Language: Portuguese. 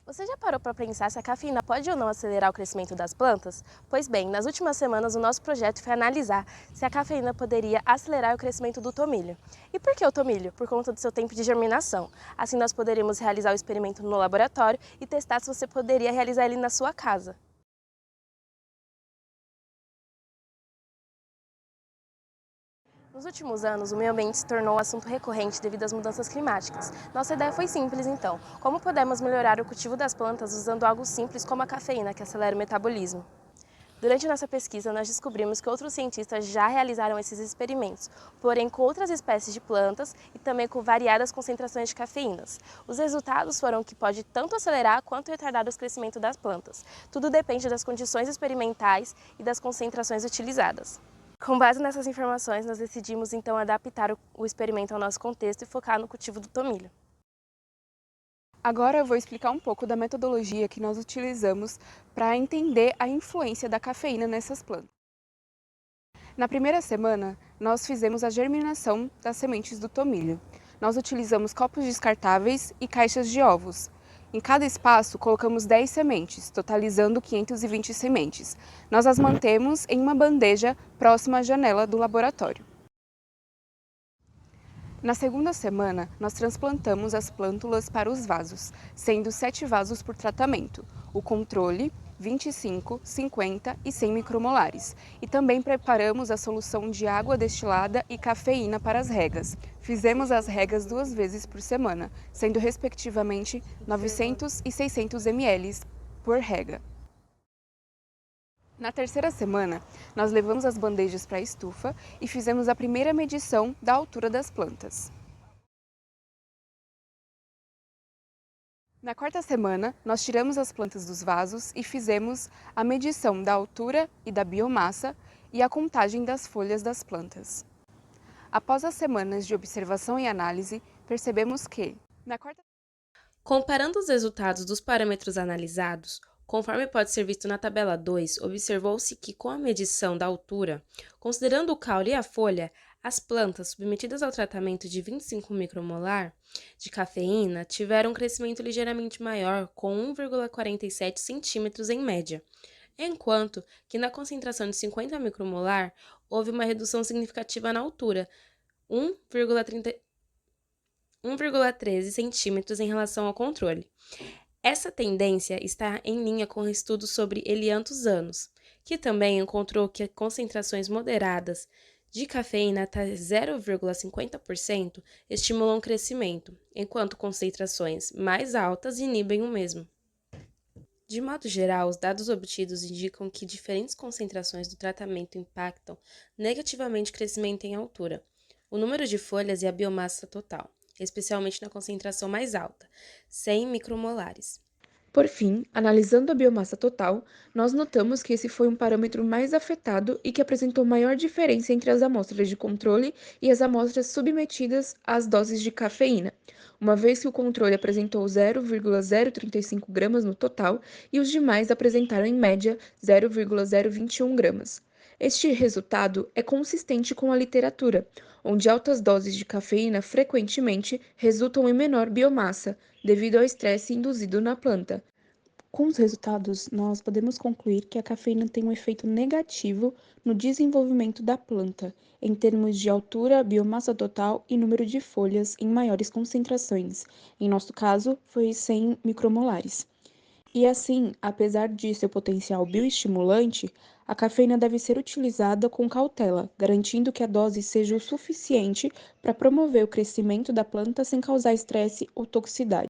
Você já parou para pensar se a cafeína pode ou não acelerar o crescimento das plantas? Pois bem, nas últimas semanas o nosso projeto foi analisar se a cafeína poderia acelerar o crescimento do tomilho. E por que o tomilho? Por conta do seu tempo de germinação. Assim nós poderíamos realizar o experimento no laboratório e testar se você poderia realizar ele na sua casa. Nos últimos anos, o meio ambiente se tornou um assunto recorrente devido às mudanças climáticas. Nossa ideia foi simples, então. Como podemos melhorar o cultivo das plantas usando algo simples como a cafeína, que acelera o metabolismo? Durante nossa pesquisa, nós descobrimos que outros cientistas já realizaram esses experimentos, porém com outras espécies de plantas e também com variadas concentrações de cafeínas. Os resultados foram que pode tanto acelerar quanto retardar o crescimento das plantas. Tudo depende das condições experimentais e das concentrações utilizadas. Com base nessas informações, nós decidimos então adaptar o experimento ao nosso contexto e focar no cultivo do tomilho. Agora eu vou explicar um pouco da metodologia que nós utilizamos para entender a influência da cafeína nessas plantas. Na primeira semana, nós fizemos a germinação das sementes do tomilho. Nós utilizamos copos descartáveis e caixas de ovos. Em cada espaço, colocamos 10 sementes, totalizando 520 sementes. Nós as mantemos em uma bandeja próxima à janela do laboratório. Na segunda semana, nós transplantamos as plântulas para os vasos, sendo 7 vasos por tratamento, o controle, 25, 50 e 100 micromolares. E também preparamos a solução de água destilada e cafeína para as regas. Fizemos as regas 2 vezes por semana, sendo respectivamente 900 e 600 ml por rega. Na terceira semana, nós levamos as bandejas para a estufa e fizemos a primeira medição da altura das plantas. Na quarta semana, nós tiramos as plantas dos vasos e fizemos a medição da altura e da biomassa e a contagem das folhas das plantas. Após as semanas de observação e análise, percebemos que, na quarta Comparando os resultados dos parâmetros analisados, conforme pode ser visto na tabela 2, observou-se que com a medição da altura, considerando o caule e a folha, as plantas submetidas ao tratamento de 25 micromolar de cafeína tiveram um crescimento ligeiramente maior, com 1,47 centímetros em média, enquanto que na concentração de 50 micromolar houve uma redução significativa na altura, 1,13 centímetros em relação ao controle. Essa tendência está em linha com estudos sobre Elianthus annus, que também encontrou que concentrações moderadas de cafeína até 0,50% estimulam o crescimento, enquanto concentrações mais altas inibem o mesmo. De modo geral, os dados obtidos indicam que diferentes concentrações do tratamento impactam negativamente o crescimento em altura, o número de folhas e a biomassa total, especialmente na concentração mais alta, 100 micromolares. Por fim, analisando a biomassa total, nós notamos que esse foi um parâmetro mais afetado e que apresentou maior diferença entre as amostras de controle e as amostras submetidas às doses de cafeína, uma vez que o controle apresentou 0,035 gramas no total e os demais apresentaram em média 0,021 gramas. Este resultado é consistente com a literatura, onde altas doses de cafeína frequentemente resultam em menor biomassa, devido ao estresse induzido na planta. Com os resultados, nós podemos concluir que a cafeína tem um efeito negativo no desenvolvimento da planta, em termos de altura, biomassa total e número de folhas em maiores concentrações. Em nosso caso, foi 100 micromolares. E assim, apesar de seu potencial bioestimulante, a cafeína deve ser utilizada com cautela, garantindo que a dose seja o suficiente para promover o crescimento da planta sem causar estresse ou toxicidade.